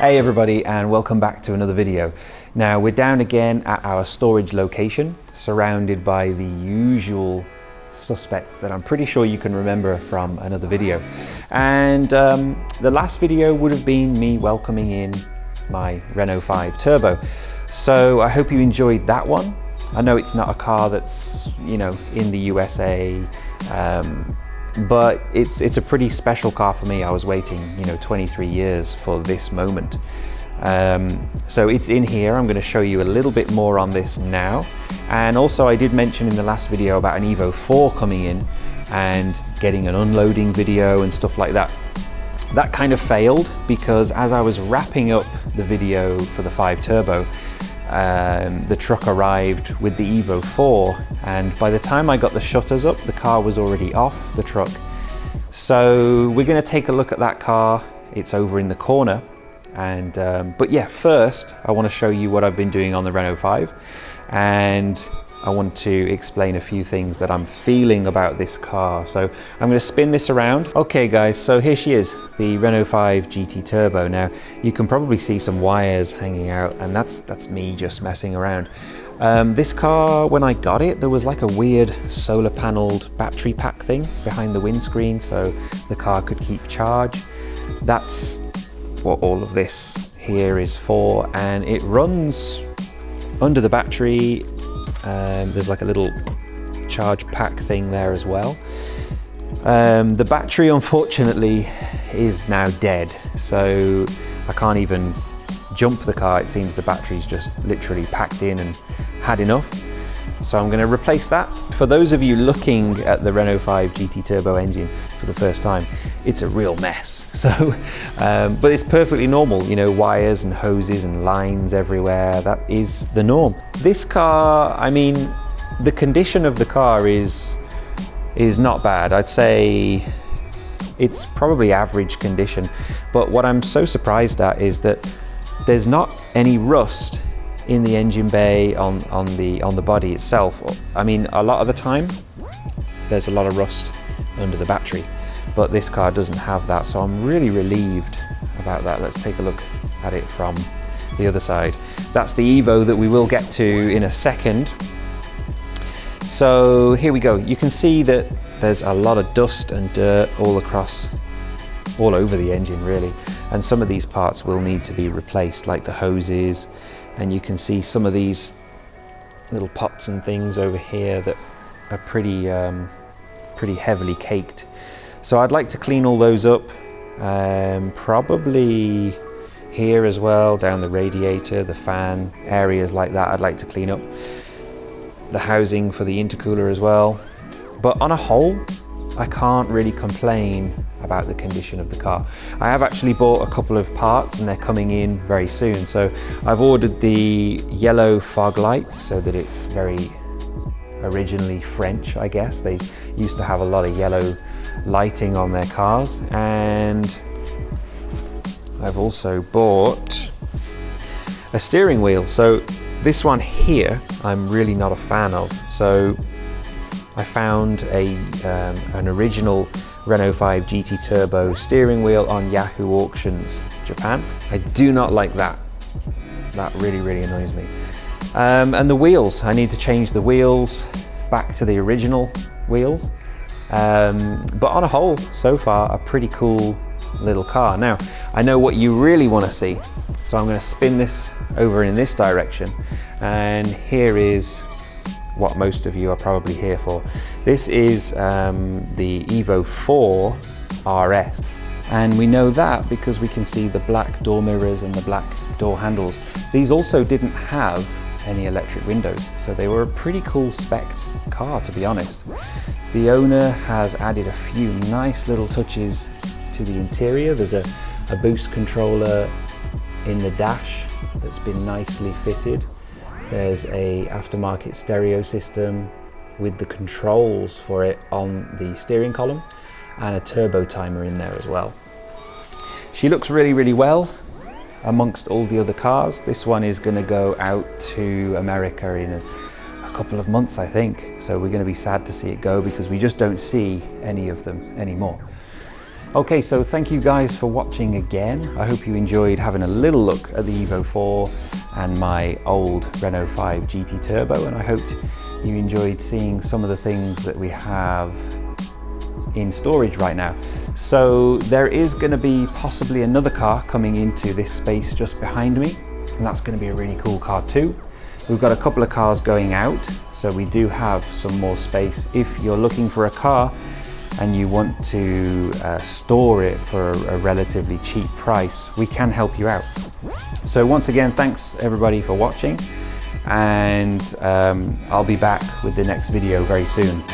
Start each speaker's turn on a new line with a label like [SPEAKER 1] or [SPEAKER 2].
[SPEAKER 1] Hey everybody, and welcome back to another video. Now we're down again at our storage location, surrounded by the usual suspects that I'm pretty sure you can remember from another video. And the last video would have been me welcoming in my Renault 5 Turbo. So I hope you enjoyed that one. I know it's not a car that's, you know, in the USA, but it's a pretty special car for me. I was waiting, 23 years for this moment. So it's in here. I'm going to show you a little bit more on this now. And also I did mention in the last video about an Evo 4 coming in and getting an unloading video and stuff like that. That kind of failed because as I was wrapping up the video for the 5 Turbo, the truck arrived with the Evo 4, and by the time I got the shutters up, the car was already off the truck. So we're going to take a look at that car. It's over in the corner. And but yeah, first I want to show you what I've been doing on the Renault 5, and I want to explain a few things that I'm feeling about this car. So I'm going to spin this around. Okay guys, so here she is, the Renault 5 GT Turbo. Now you can probably see some wires hanging out, and that's me just messing around. This car, when I got it, there was like a weird solar paneled battery pack thing behind the windscreen so the car could keep charge. That's what all of this here is for, and it runs under the battery. There's like a little charge pack thing there as well. The battery unfortunately is now dead, so I can't even jump the car. It seems the battery's just literally packed in and had enough. So I'm going to replace that. For those of you looking at the Renault 5 GT Turbo engine for the first time, it's a real mess. So, but it's perfectly normal, wires and hoses and lines everywhere. That is the norm. This car, I mean, the condition of the car is not bad. I'd say it's probably average condition. But what I'm so surprised at is that there's not any rust in the engine bay on the body itself. I mean, a lot of the time there's a lot of rust under the battery, but this car doesn't have that, so I'm really relieved about that. Let's take a look at it from the other side. That's the Evo that we will get to in a second. So here we go. You can see that there's a lot of dust and dirt all over the engine really, and some of these parts will need to be replaced, like the hoses. And you can see some of these little pots and things over here that are pretty heavily caked. So I'd like to clean all those up, probably here as well, down the radiator, the fan, areas like that I'd like to clean up. The housing for the intercooler as well. But on a whole, I can't really complain about the condition of the car. I have actually bought a couple of parts and they're coming in very soon. So I've ordered the yellow fog lights so that it's very originally French, I guess. They used to have a lot of yellow lighting on their cars. And I've also bought a steering wheel. So this one here, I'm really not a fan of. So I found an original Renault 5 GT Turbo steering wheel on Yahoo Auctions, Japan. I do not like that. That really, really annoys me. And the wheels, I need to change the wheels back to the original wheels. But on a whole, so far, a pretty cool little car. Now, I know what you really want to see, so I'm going to spin this over in this direction. And here is what most of you are probably here for. This is the Evo 4 RS, and we know that because we can see the black door mirrors and the black door handles. These also didn't have any electric windows, so they were a pretty cool spec car, to be honest. The owner has added a few nice little touches to the interior. There's a boost controller in the dash that's been nicely fitted. There's a aftermarket stereo system with the controls for it on the steering column, and a turbo timer in there as well. She looks really, really well amongst all the other cars. This one is going to go out to America in a couple of months, I think. So we're going to be sad to see it go because we just don't see any of them anymore. Okay, so thank you guys for watching again. I hope you enjoyed having a little look at the Evo 4 and my old Renault 5 GT Turbo, and I hoped you enjoyed seeing some of the things that we have in storage right now. So there is going to be possibly another car coming into this space just behind me, and that's going to be a really cool car too. We've got a couple of cars going out, so we do have some more space. If you're looking for a car and you want to store it for a relatively cheap price, we can help you out. So once again, thanks everybody for watching, and I'll be back with the next video very soon.